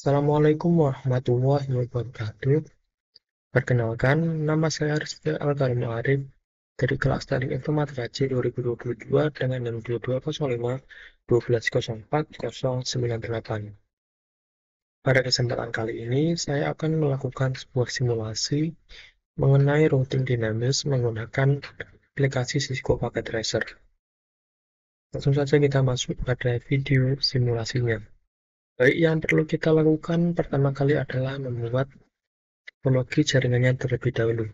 Assalamualaikum warahmatullahi wabarakatuh. Perkenalkan, nama saya Rizky Al-Karim Arif dari kelas Teknik Informatika C 2022 dengan NIM 2205 1204 098. Pada kesempatan kali ini, saya akan melakukan sebuah simulasi mengenai routing dinamis menggunakan aplikasi Cisco Packet Tracer. Langsung saja kita masuk pada video simulasinya. Baik, yang perlu kita lakukan pertama kali adalah membuat topologi jaringannya terlebih dahulu.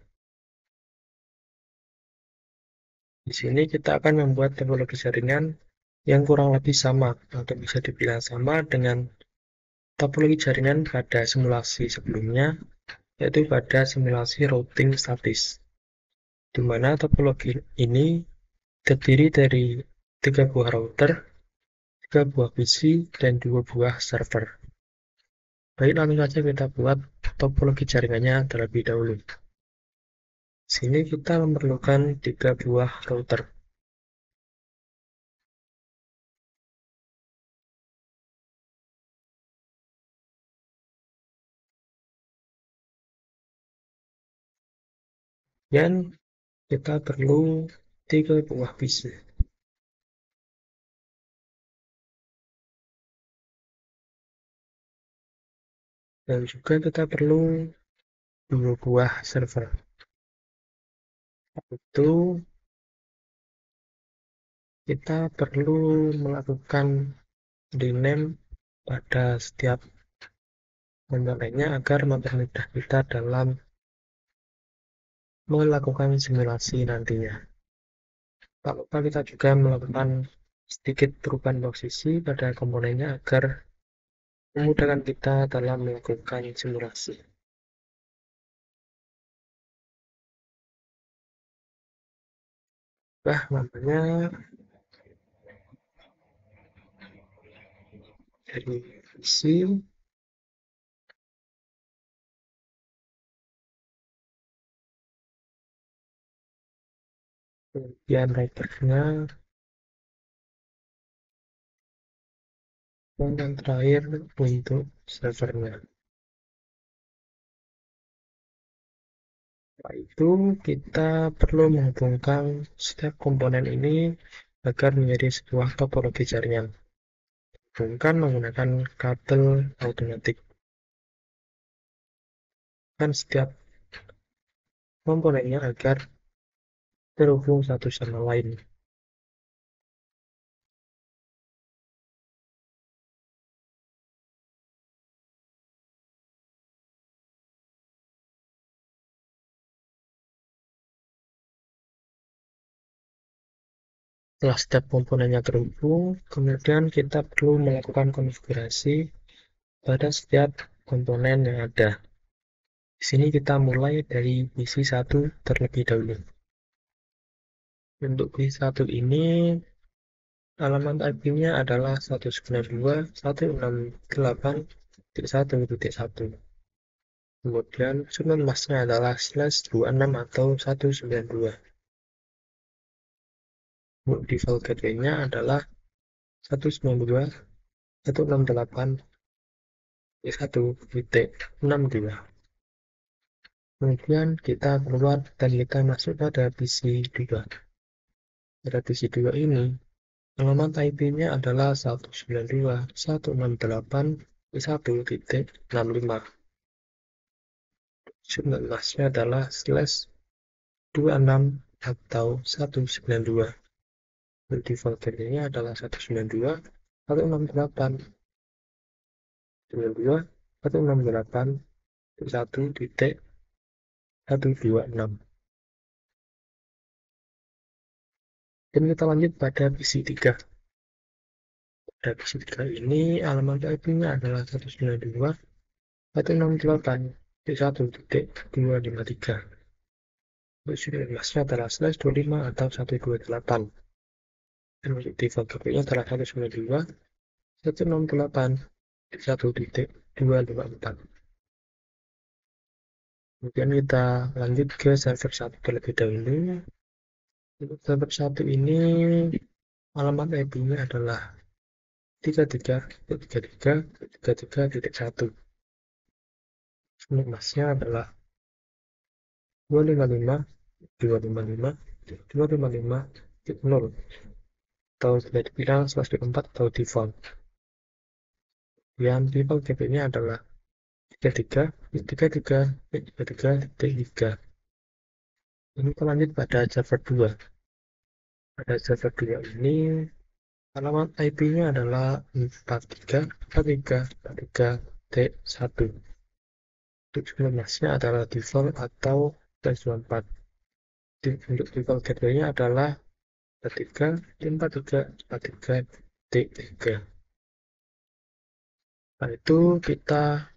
Di sini kita akan membuat topologi jaringan yang kurang lebih sama, atau bisa dibilang sama dengan topologi jaringan pada simulasi sebelumnya, yaitu pada simulasi routing statis, di mana topologi ini terdiri dari 3 buah router, 3 buah PC, dan 2 buah server. Baik, langsung saja kita buat topologi jaringannya terlebih dahulu. Di sini kita memerlukan 3 buah router. Dan kita perlu 3 buah PC. Dan juga kita perlu 2 buah server. Itu kita perlu melakukan rename pada setiap komponennya agar mempermudah kita dalam melakukan simulasi nantinya. Tak lupa kita juga melakukan sedikit perubahan posisi pada komponennya agar memudahkan kita dalam melakukan simulasi. Namanya dari visi, kemudian writernya, dan yang terakhir untuk servernya. Setelah itu kita perlu menghubungkan setiap komponen ini agar menjadi sebuah topologi jaringan. Hubungkan menggunakan kabel automatik. Kan setiap komponennya agar terhubung satu sama lain. Setelah setiap komponennya terhubung, kemudian kita perlu melakukan konfigurasi pada setiap komponen yang ada. Di sini kita mulai dari PC1 terlebih dahulu. Untuk PC1 ini, alamat IP-nya adalah 192.168.1.1. Kemudian subnet masknya adalah /26 atau 192. Untuk default gateway-nya adalah 192.168.1.62. Kemudian kita keluar dan kita masuk pada PC2. Pada PC2 ini, alamat IP-nya adalah 192.168.1.65. Subnet masknya adalah /26 atau 192. Default gateway-nya adalah 192.168.1.1.126. Dan kita lanjut pada PC3. Pada PC3 ini alamat IP-nya adalah 192.168.1.253. Subnet masknya adalah /25 atau 128. Dan untuk default gateway-nya adalah 192.168.1.254. Kemudian kita lanjut ke server 1 terlebih dahulu. Untuk server 1 ini alamat IP-nya adalah 33.33.33.1. Subnet masknya adalah 255.255.255.0 atau bisa dibilang 124 atau default. Yang default DP-nya adalah 33.33.33.3. Ini kita lanjut pada server 2. Pada server 2 ini alamat IP-nya adalah 43.43.43.1. Untuk subnet masknya adalah default atau /24. Untuk default gateway-nya adalah 43.43.43.3. Setelah itu kita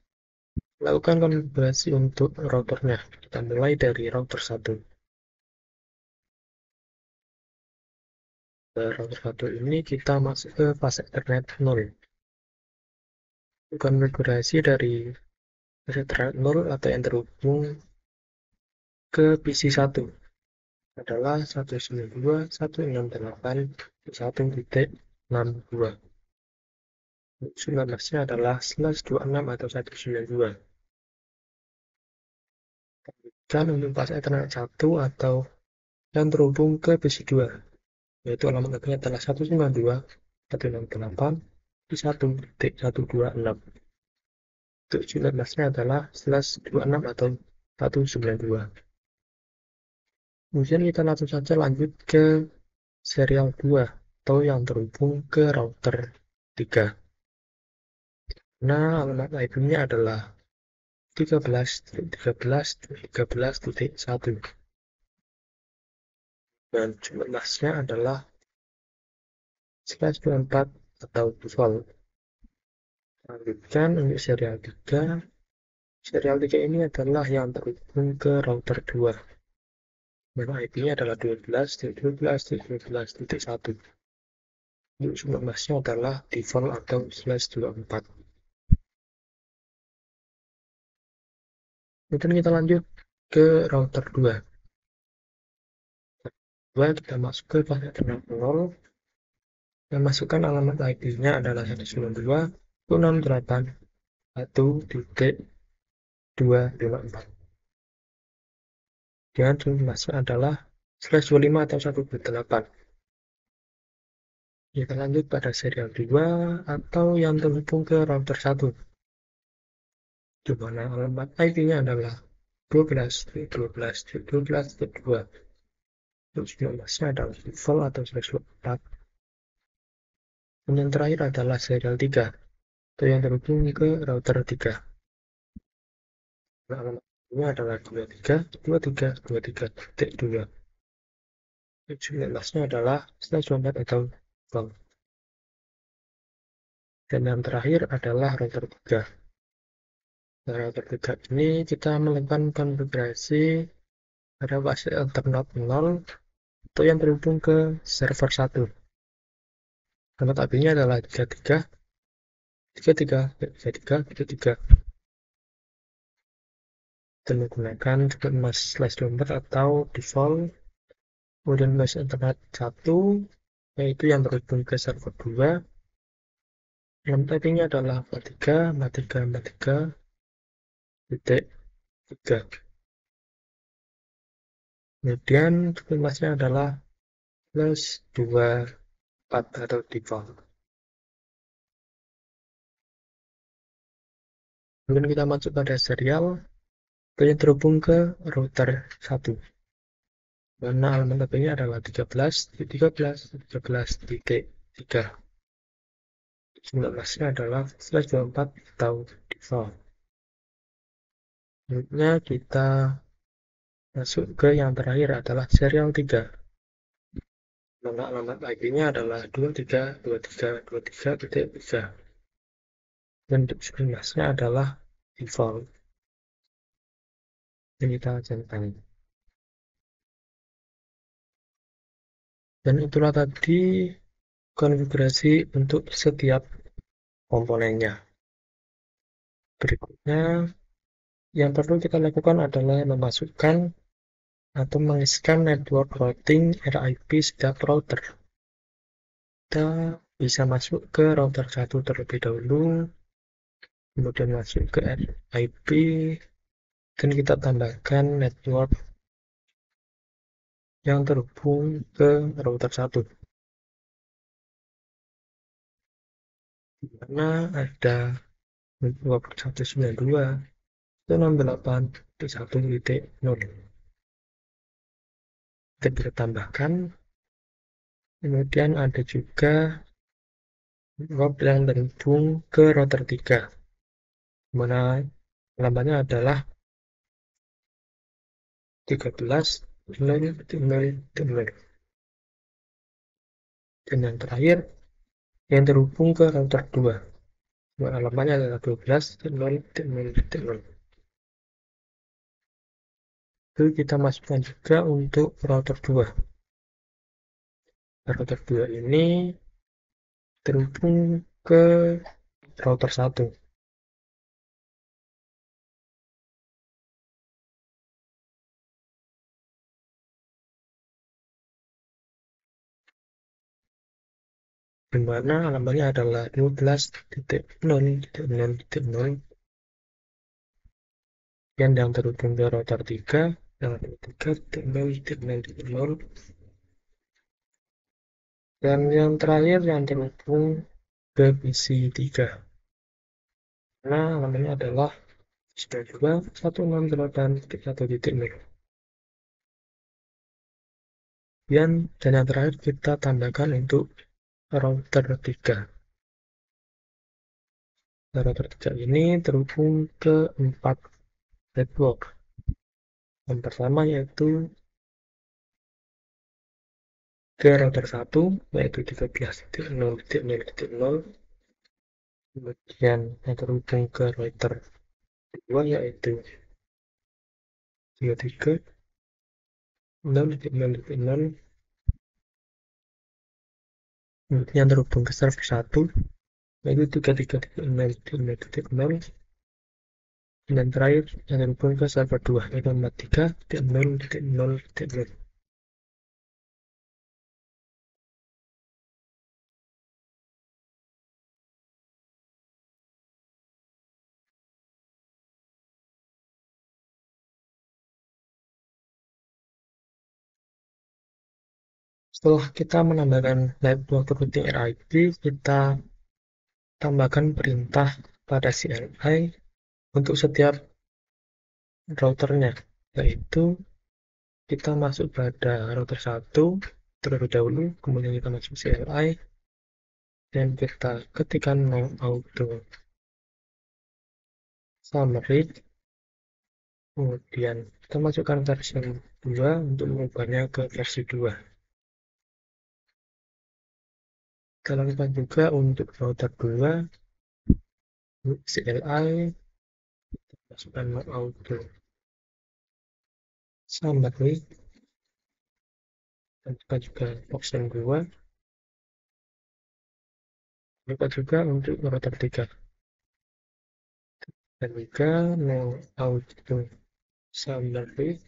lakukan konfigurasi untuk routernya. Kita mulai dari router 1. Router 1 ini kita masuk ke fase Ethernet 0. Konfigurasi dari fase Ethernet 0 atau yang terhubung ke PC 1 adalah 192.168.1.62. Subnet masknya adalah /26 atau 192. Dan untuk fase Ethernet 1 atau yang terhubung ke PC 2, yaitu alamat IP-nya adalah 192.168.1.126. Untuk subnet masknya adalah /26 atau 192. Kemudian kita langsung saja lanjut ke serial 2 atau yang terhubung ke router 3. Nah, alamat IP-nya adalah 13.13.13.1. Dan subnet masknya adalah /24 atau default. Lanjutkan untuk serial 3. Serial 3 ini adalah yang terhubung ke router 2. Nama IP-nya adalah 12.12.12.1. Untuk subnet masknya adalah default atau /24. Kemudian kita lanjut ke router 2. Kita masuk ke fase Ethernet 0. Dan masukkan alamat IP-nya adalah 192.168.1.254. Dan subnet masknya adalah /25 atau 1.8. Kita lanjut pada serial 2 atau yang terhubung ke router 1. Di mana alamat IP-nya adalah 12.12.12.2. Subnet masknya adalah default atau /4. Dan yang terakhir adalah serial 3 atau yang terhubung ke router 3. Nah, alamat ini adalah 23.23.23.2. Subnet masknya adalah /24 atau default. Dan yang terakhir adalah router 3. Nah, router 3 ini kita melakukan konfigurasi pada fase Ethernet 0 atau yang terhubung ke server 1. Alamat IP-nya adalah 33.33.33.3. Dan menggunakan subnet mask /24 atau default. Kemudian fase Ethernet 1, yaitu yang terhubung ke server 2. Alamat IP-nya adalah 43.43.43.3. Kemudian subnet masknya adalah /24 atau default. Kemudian kita masuk pada serial yang terhubung ke router 1. Mana alamat IP-nya adalah 13.13.13.3. Subnet masknya adalah /24 atau default. Selanjutnya kita masuk ke yang terakhir adalah serial 3. Mana alamat IP-nya adalah 23.23.23.3. Dan subnet masknya adalah default. Dan kita centang. Dan itulah tadi konfigurasi untuk setiap komponennya. Berikutnya, yang perlu kita lakukan adalah memasukkan atau mengisikan network routing RIP setiap router. Kita bisa masuk ke router 1 terlebih dahulu, kemudian masuk ke IP, dan kita tambahkan network yang terhubung ke router 1, di mana ada network 192.168.1.0. Dan kita tambahkan, kemudian ada juga network yang terhubung ke router 3, di mana alamatnya adalah 13.0.0.0. Dan yang terakhir, yang terhubung ke router 2, alamatnya adalah 12.0.0.0. Itu kita masukkan juga untuk router 2. Router 2 ini terhubung ke router 1, di mana alamatnya adalah 12.0.0.0, yang terhubung ke router 3 adalah 23.0.0.0, dan yang terakhir yang terhubung ke PC 3. Nah, alamatnya adalah 92.168.1.0. Dan yang terakhir kita tambahkan untuk router 3. Router 3 ini terhubung ke 4 network. Yang pertama yaitu ke router 1, yaitu 13.0.0.0. Kemudian yang terhubung ke router 2 yaitu 33.0.0.0. Kemudian terhubung ke server 1 yaitu 33.0.0.0. Dan terakhir yang terhubung ke server 2 yaitu 43.0.0.0. Setelah kita menambahkan network routing RIP, kita tambahkan perintah pada CLI untuk setiap routernya, yaitu kita masuk pada router 1 terlebih dahulu, kemudian kita masuk CLI, dan kita ketikkan no auto summary, kemudian kita masukkan versi 2 untuk mengubahnya ke versi 2. Kita lakukan juga untuk router 2, CLI, masukkan no auto summary, dan kita juga option 2, kita juga untuk router 3, dan juga no auto summary,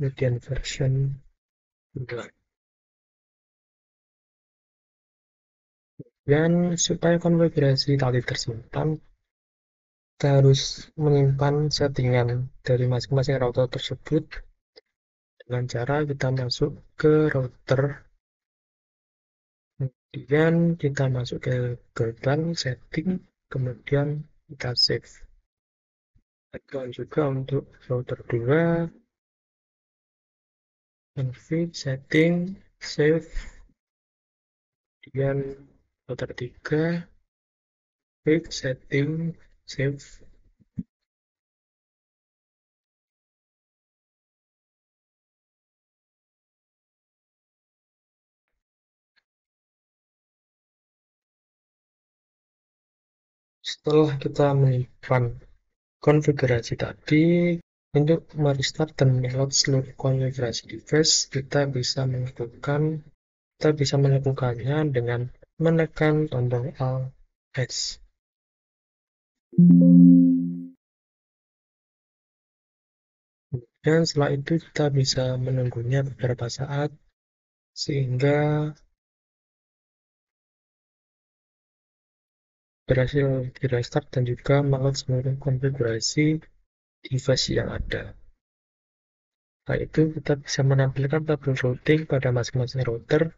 kemudian version 2. Dan supaya konfigurasi tadi tersimpan, kita harus menyimpan settingan dari masing-masing router tersebut dengan cara kita masuk ke router, kemudian kita masuk ke gerbang setting, kemudian kita save. Lakukan juga untuk router 2, config setting, save, kemudian router 3, config setting, save. Setelah kita menyimpan konfigurasi tadi, untuk merestart dan meload seluruh konfigurasi device, kita bisa melakukannya dengan menekan tombol Alt S. Dan setelah itu kita bisa menunggunya beberapa saat sehingga berhasil di restart dan juga mengupload seluruh konfigurasi device yang ada. Setelah itu kita bisa menampilkan tabel routing pada masing-masing router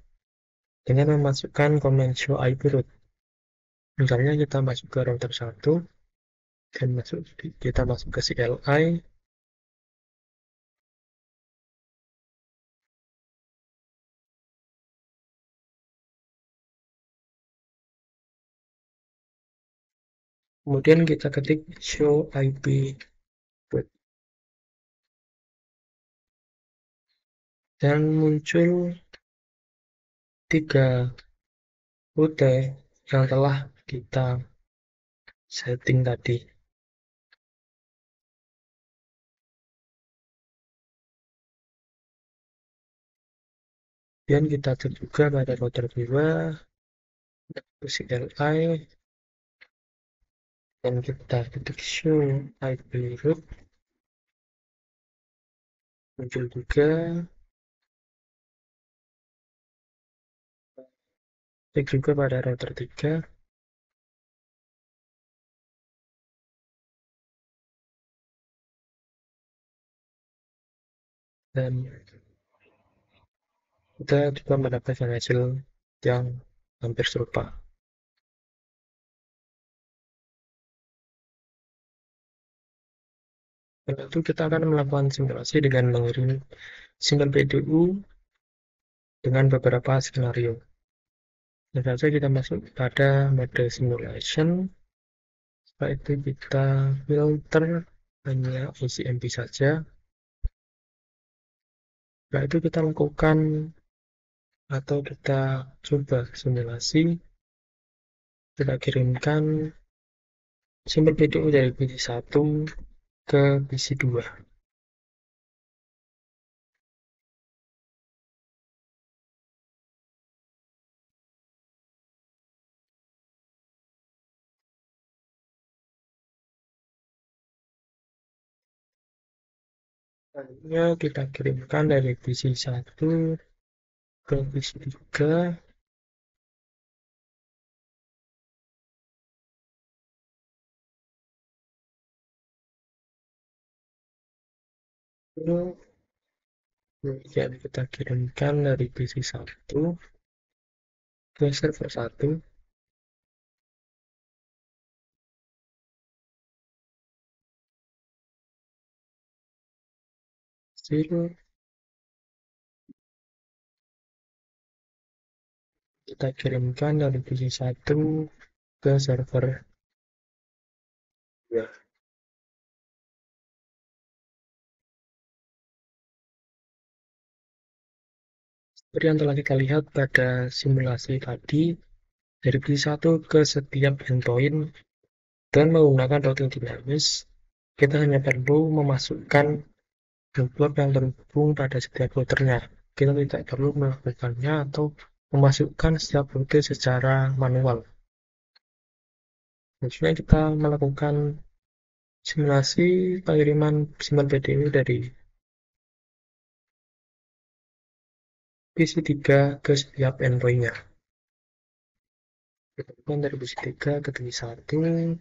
dengan memasukkan command show IP route. Misalnya kita masuk ke router 1 dan kita masuk ke CLI. Kemudian kita ketik show IP route dan muncul 3 rute yang telah kita setting tadi. Kemudian kita cek juga pada router 2 CLI dan kita ketik show IP route, muncul juga. Cek juga pada router 3 dan kita juga mendapatkan hasil yang hampir serupa. Setelah itu kita akan melakukan simulasi dengan mengirim simbol PDU dengan beberapa skenario. Dan saja kita masuk pada mode simulation. Setelah itu kita filter hanya ICMP saja. Setelah itu kita lakukan atau kita coba simulasi. Kita kirimkan simbol PDU dari PC 1 ke PC 2. Selanjutnya kita kirimkan dari PC 1 ke PC 3. Kemudian kita kirimkan dari PC 1 ke server 1. Kita kirimkan dari PC 1 ke server 2. Seperti yang telah kita lihat pada simulasi tadi, dari PC 1 ke setiap endpoint dan menggunakan routing dinamis, kita hanya perlu memasukkan blok yang terhubung pada setiap routernya. Kita tidak perlu melakukannya atau memasukkan setiap rute secara manual. Selanjutnya kita melakukan simulasi pengiriman simbol PDU dari PC 3 ke setiap endpoint-nya. Kita lakukan dari PC 3 ke PC 1,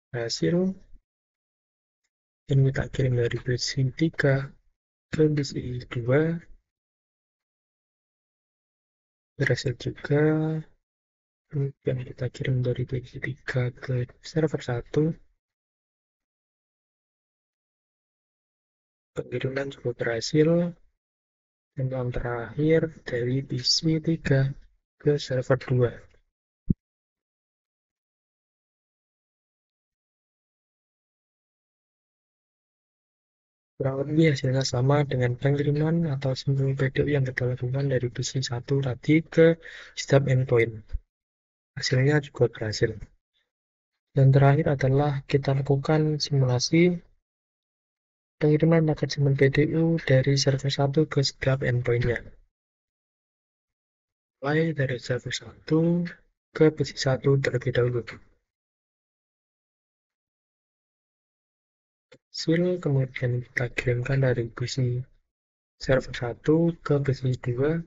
berhasil, dan kita kirim dari PC 3 ke PC 2, berhasil juga. Kemudian kita kirim dari PC 3 ke server 1, pengiriman juga berhasil. Dan yang terakhir dari PC 3 ke server 2. Kurang lebih hasilnya sama dengan pengiriman atau simbol PDU yang kita lakukan dari PC 1 tadi ke setiap endpoint. Hasilnya juga berhasil. Dan terakhir adalah kita lakukan simulasi pengiriman paket simbol PDU dari server 1 ke setiap endpoint-nya. Mulai dari server 1 ke PC 1 terlebih dahulu. hasil kemudian kita kirimkan dari PC server 1 ke PC 2,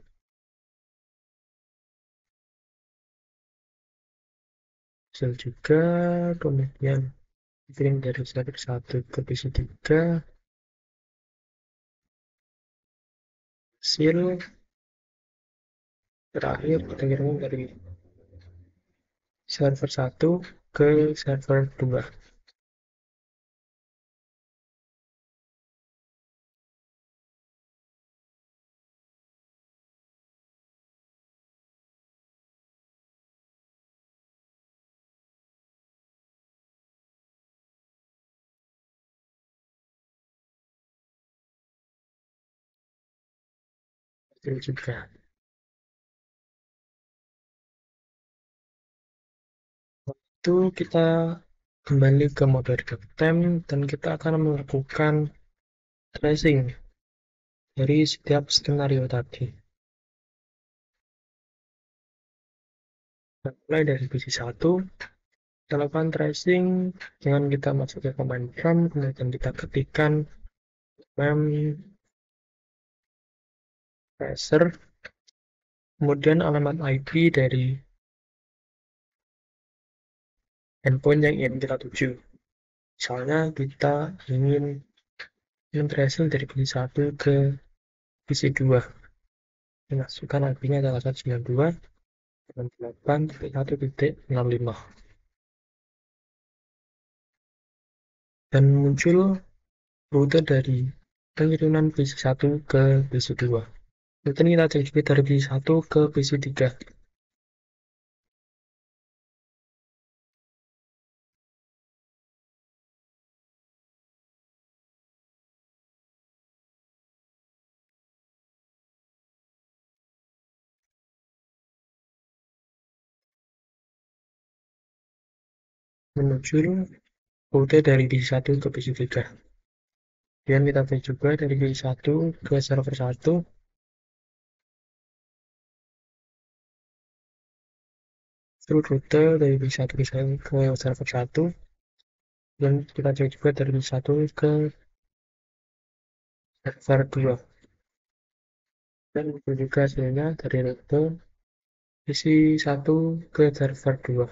hasil juga kemudian kirim dari server 1 ke PC 3, hasil terakhir kita kirim dari server 1 ke server 2. Hasil juga. Itu kita kembali ke mode real-time dan kita akan melakukan tracing dari setiap skenario tadi. Mulai dari PC 1, kita lakukan tracing dengan kita masuk ke command prompt, kemudian kita ketikkan mem tracer, kemudian alamat IP dari handphone yang ingin kita tuju. Misalnya kita ingin tracing dari PC 1 ke PC 2. Masukkan IP-nya adalah 192.168.1.65 dan muncul rute dari pengiriman PC 1 ke PC 2. Kemudian kita cek juga dari PC 1 ke PC 3. Menuju rute dari PC 1 ke PC 3. Kemudian kita cek juga dari PC 1 ke server 1. Terus rute dari PC 1 ke server 1. Dan kita cek juga dari PC 1 ke server 2. Dan itu juga hasilnya dari rute PC 1 ke server 2.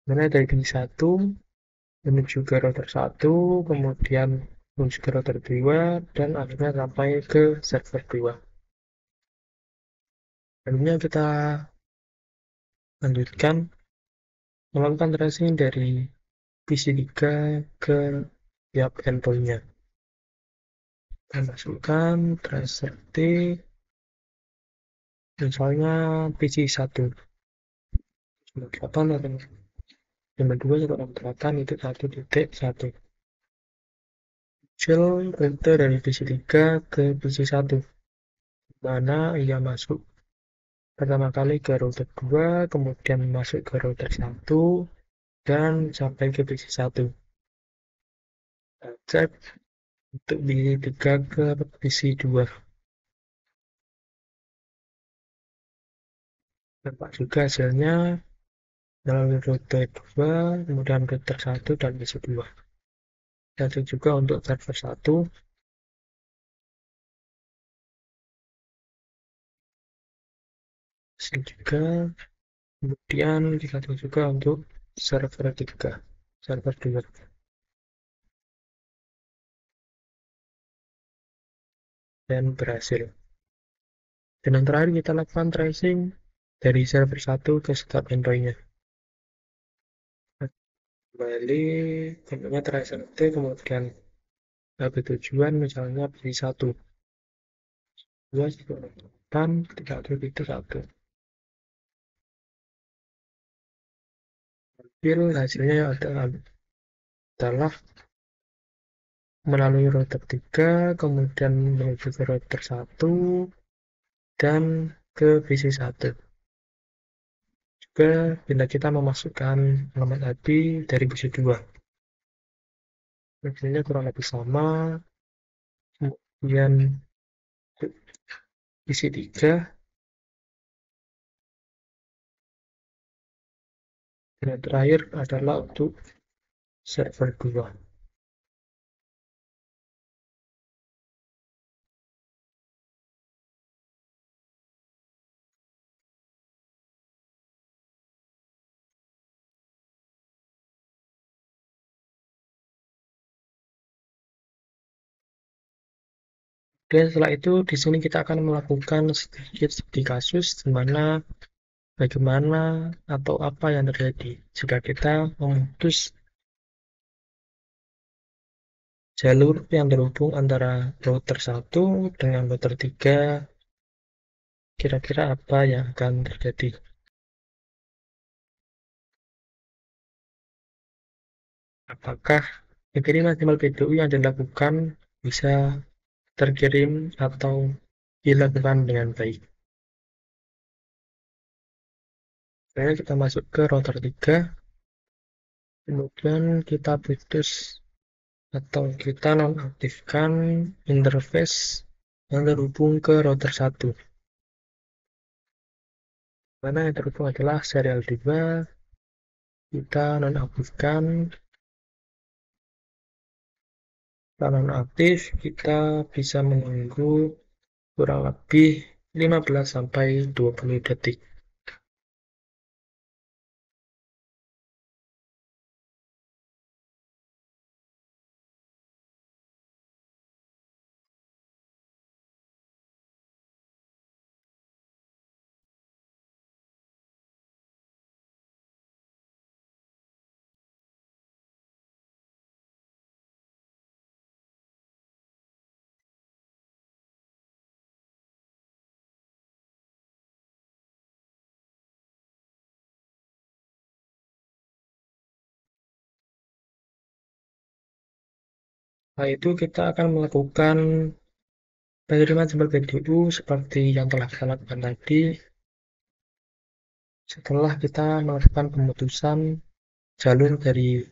Mana dari PC 1 menuju ke router 1, kemudian menuju ke router 2, dan akhirnya sampai ke server 2. Selanjutnya kita lanjutkan melakukan tracing dari PC 3 ke tiap endpoint-nya. Kita masukkan tracer T, misalnya PC 1. 8 atau 52 atau 8 itu 1.1. Muncul rute dari PC 3 ke PC 1, mana ia masuk pertama kali ke router 2, kemudian masuk ke router 1, dan sampai ke PC 1. Cek untuk PC 3 ke PC 2. Nampak juga hasilnya melalui router 2, kemudian router 1, dan PC 2. Dan cek juga untuk server 1. Hasil juga. Kemudian kita cek juga untuk server 3, server 2. Dan berhasil. Dan yang terakhir kita lakukan tracing dari server 1 ke setiap endpoint-nya. Kembali bentuknya tracer T, kemudian HP tujuan misalnya beli 1, 2, 8, 3, 2, 1. Hasilnya adalah melalui router 3, kemudian menuju ke router 1, dan ke PC 1. Juga bila kita memasukkan alamat IP dari PC 2. Hasilnya kurang lebih sama. Kemudian PC 3, dan terakhir adalah untuk server 2. Dan setelah itu di sini kita akan melakukan sedikit studi kasus di mana bagaimana atau apa yang terjadi jika kita memutus jalur yang terhubung antara router 1 dengan router 3. Kira-kira apa yang akan terjadi? Apakah pengiriman simbol PDU yang dilakukan bisa terkirim atau dilakukan dengan baik? Saya kita masuk ke router 3, kemudian kita putus atau kita nonaktifkan interface yang terhubung ke router 1. Mana yang terhubung adalah serial 2, kita nonaktifkan. Kalau nonaktif, kita bisa menunggu kurang lebih 15 sampai 20 detik. Setelah itu kita akan melakukan pengiriman simbol PDU seperti yang telah kita lakukan tadi. Setelah kita melakukan pemutusan jalur dari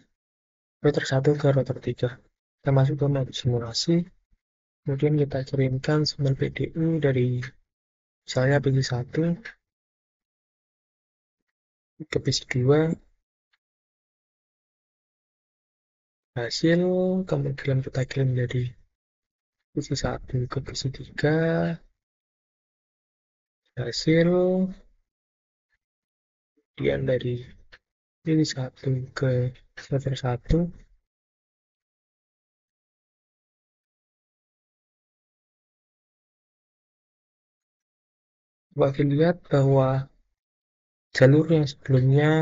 router 1 ke router 3, kita masuk ke mode simulasi, kemudian kita kirimkan simbol PDU dari misalnya PC1 ke PC2, hasil, kemudian kita kirim dari PC1 ke PC3, hasil, kemudian dari PC1 ke server 1. Coba dilihat bahwa jalur yang sebelumnya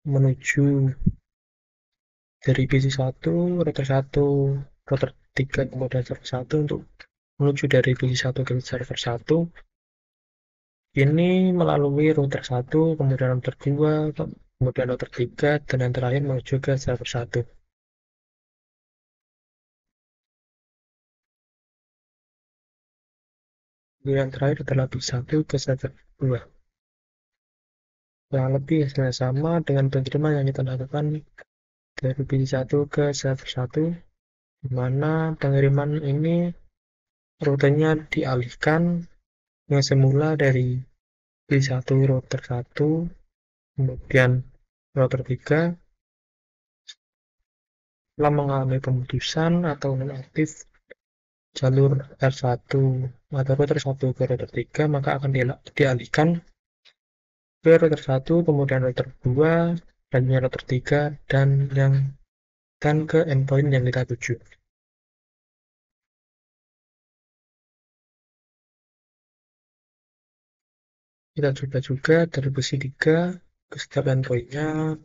menuju dari PC1, router 1, router 3, kemudian server 1 untuk menuju dari PC1 ke server 1. Ini melalui router 1, kemudian router 2, kemudian router 3, dan yang terakhir menuju ke server 1. Yang terakhir adalah PC1 ke server 2. Kurang lebih hasilnya sama dengan pengiriman yang kita lakukan dari PC1 ke server 1, di mana pengiriman ini rutenya dialihkan yang semula dari PC1 router 1, kemudian router 3 telah mengalami pemutusan atau nonaktif jalur R1 atau router 1 ke router 3, maka akan dialihkan ke router 1, kemudian router 2, dan router 3, dan ke endpoint yang kita tuju. Kita coba juga dari posisi 3 ke setiap endpointnya.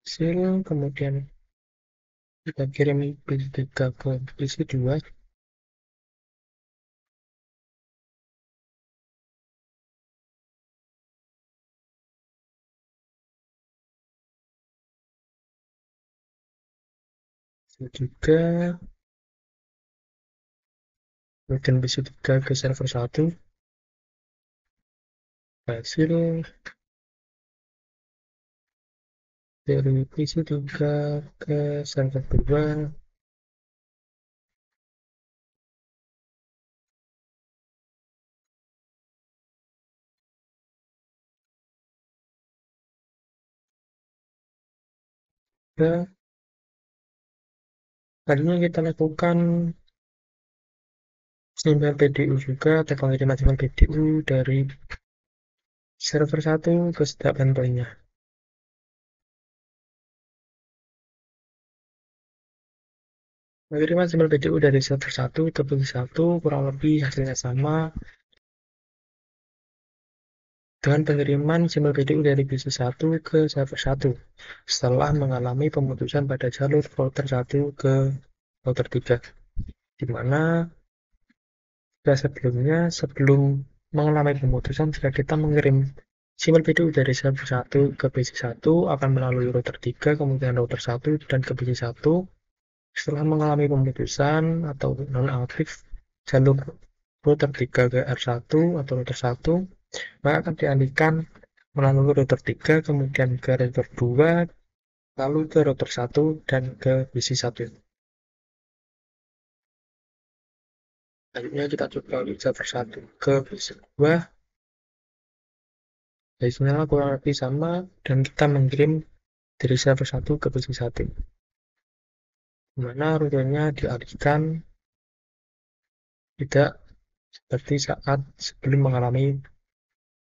Hasil, kemudian kita kirim PC 3 ke PC 2. Juga kemudian PC 3 ke server 1. Hasil dari PC 3 ke server 2. Ya, tadinya kita lakukan simbol PDU juga atau pengiriman simbol PDU dari server 1 ke setiap endpointnya. Pengiriman simbol PDU dari server 1 ke PC 1 kurang lebih hasilnya sama dengan pengiriman simbol PDU dari PC 1 ke server 1 setelah mengalami pemutusan pada jalur router 1 ke router 3, di mana sebelum mengalami pemutusan, jika kita mengirim simbol PDU dari server 1 ke PC 1 akan melalui router 3, kemudian router 1 dan ke PC 1. Setelah mengalami pemutusan atau nonaktif jalur router 3 ke R1 atau router 1, maka akan dialihkan melalui router 3, kemudian ke router 2, lalu ke router 1 dan ke PC 1. Selanjutnya kita coba server 1 ke PC 2. Hasilnya kurang lebih sama dan kita mengirim dari server 1 ke PC 1, di mana rutenya dialihkan tidak seperti saat sebelum mengalami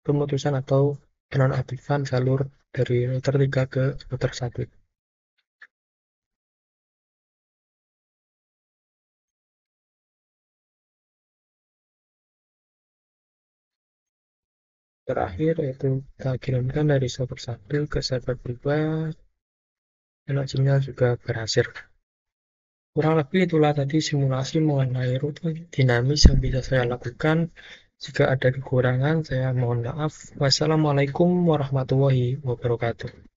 pemutusan atau penonaktifan jalur dari router 3 ke router 1. Terakhir yaitu kita kirimkan dari server 1 ke server 2 dan hasilnya juga berhasil. Kurang lebih itulah tadi simulasi mengenai rute dinamis yang bisa saya lakukan. Jika ada kekurangan, saya mohon maaf. Wassalamualaikum warahmatullahi wabarakatuh.